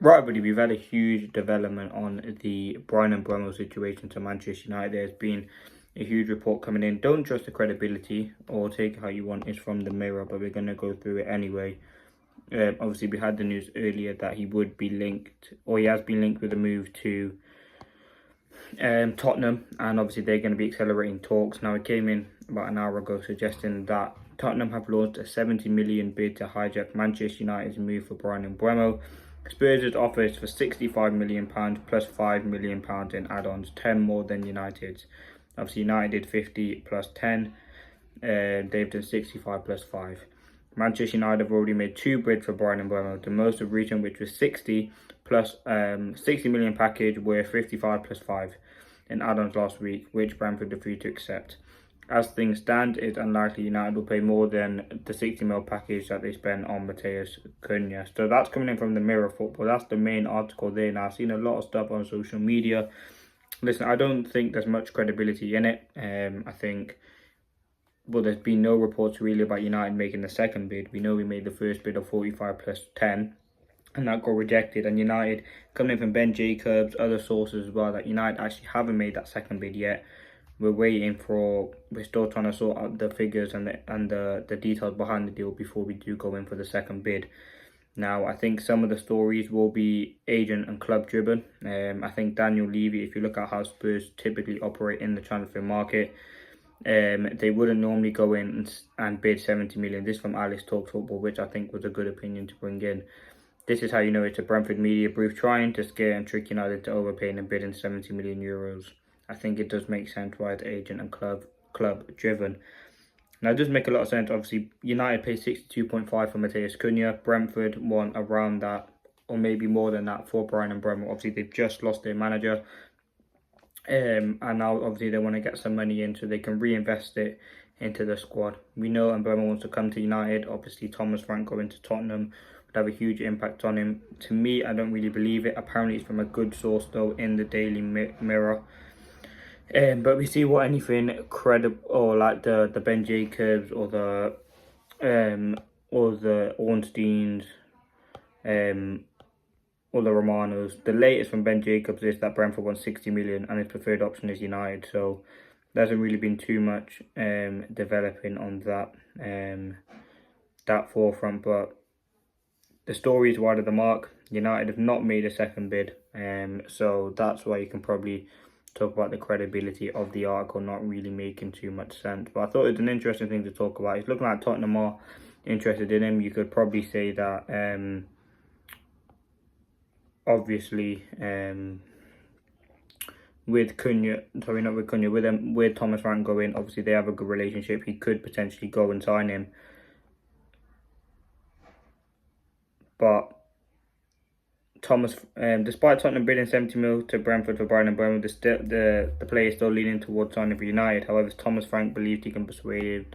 Right, buddy, we've had a huge development on the Bryan Mbeumo situation to Manchester United. There's been a huge report coming in. Don't trust the credibility or take it how you want. It's from the Mirror, but we're going to go through it anyway. Obviously, we had the news earlier that he would be linked, or he has been linked with a move to Tottenham, and obviously they're going to be accelerating talks. Now, it came in about an hour ago suggesting that Tottenham have launched a 70 million bid to hijack Manchester United's move for Bryan Mbeumo. Spurs' offers for £65 million plus £5 million in add-ons, 10 more than United's. Obviously, United did 50 plus 10. They've done 65 plus 5. Manchester United have already made 2 bids for Bryan Mbeumo, the most of recent, which was 60 plus 60 million package worth 55 plus 5 in add-ons last week, which Brentford refused to accept. As things stand, it's unlikely United will pay more than the 60 mil package that they spent on Matheus Cunha. So that's coming in from the Mirror Football. That's the main article there. Now, I've seen a lot of stuff on social media. Listen, I don't think there's much credibility in it. I think, well, there's been no reports really about United making the second bid. We know we made the first bid of 45 plus 10. And that got rejected. And United, coming in from Ben Jacobs, other sources as well, that United actually haven't made that second bid yet. We're still trying to sort out the figures and the details behind the deal before we do go in for the second bid. Now, I think some of the stories will be agent and club driven. I think Daniel Levy, if you look at how Spurs typically operate in the transfer market, they wouldn't normally go in and bid 70 million. This from Alice Talks Football, which I think was a good opinion to bring in. This is how you know it's a Brentford media brief trying to scare and trick United to overpaying and bidding 70 million euros. I think it does make sense why it's agent and club driven. Now, it does make a lot of sense. Obviously, United paid 62.5 for Matheus Cunha. Brentford won around that, or maybe more than that, for Bryan Mbeumo. Obviously, they've just lost their manager. And now, obviously, they want to get some money in so they can reinvest it into the squad. We know Mbeumo wants to come to United. Obviously, Thomas Frank going to Tottenham would have a huge impact on him. To me, I don't really believe it. Apparently, it's from a good source, though, in the Daily Mirror. But we see what anything credible, or like the Ben Jacobs or the Ornsteins, or the Romanos. The latest from Ben Jacobs is that Brentford wants 60 million and his preferred option is United. So there hasn't really been too much developing on that forefront. But the story is wide of the mark. United have not made a second bid, so that's why you can probably talk about the credibility of the article not really making too much sense. But I thought it was an interesting thing to talk about. It's looking like Tottenham are interested in him. You could probably say that obviously with Thomas Frank going, obviously they have a good relationship. He could potentially go and sign him. But despite Tottenham bidding 70 mil to Brentford for Bryan Mbeumo, the player is still leaning towards signing for United. However, Thomas Frank believes he can persuade him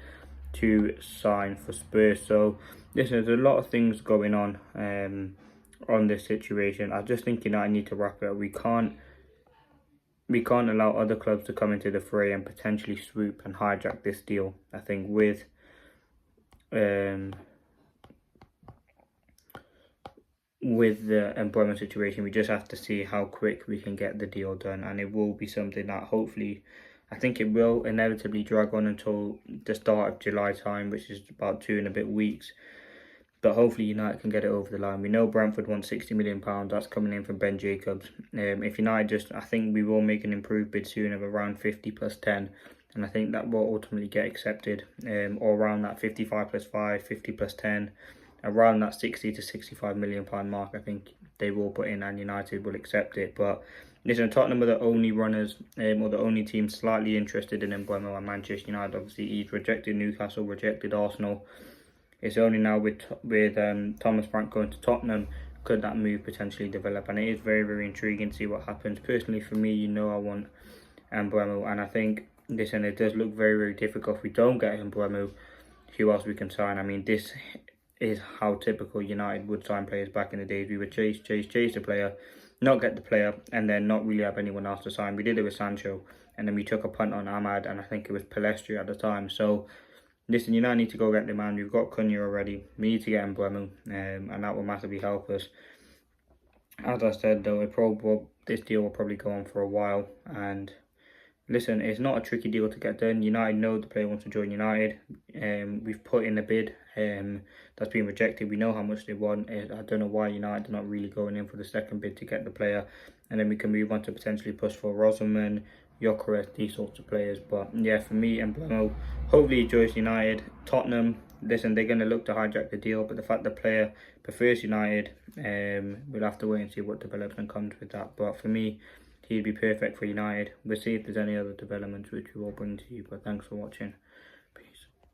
to sign for Spurs. So, listen, there's a lot of things going on this situation. I just think United need to wrap it up. We can't allow other clubs to come into the fray and potentially swoop and hijack this deal. I think with the employment situation, we just have to see how quick we can get the deal done, and it will be something that hopefully, I think it will inevitably drag on until the start of July time, which is about 2 and a bit weeks. But hopefully United can get it over the line. We know Brentford wants £60 million. That's coming in from Ben Jacobs. If United I think we will make an improved bid soon of around 50 plus 10. And I think that will ultimately get accepted. Or around that 55 plus 5, 50 plus 10. Around that 60 to 65 million pound mark, I think they will put in and United will accept it. But listen, Tottenham are the only runners, or the only team slightly interested in Mbeumo, and Manchester United. Obviously, he's rejected Newcastle, rejected Arsenal. It's only now with Thomas Frank going to Tottenham could that move potentially develop, and it is very, very intriguing to see what happens. Personally, for me, I want Mbeumo, and I think, listen, it does look very, very difficult. If we don't get Mbeumo, who else we can sign? I mean, this is how typical United would sign players back in the days. We would chase the player, not get the player, and then not really have anyone else to sign. We did it with Sancho, and then we took a punt on Ahmad, and I think it was Palestri at the time. So, listen, United need to go get the man. We've got Cunha already. We need to get Mbeumo, and that will massively help us. As I said though, this deal will probably go on for a while, and listen, it's not a tricky deal to get done. United know the player wants to join United. We've put in a bid that's been rejected. We know how much they want. I don't know why United are not really going in for the second bid to get the player, and then we can move on to potentially push for Roselman, Gyökeres, these sorts of players. But yeah, for me, MBUEMO, hopefully he joins United. Tottenham, listen, they're going to look to hijack the deal, but the fact the player prefers United, we'll have to wait and see what development comes with that. But for me, he'd be perfect for United. We'll see if there's any other developments which we will bring to you. But thanks for watching.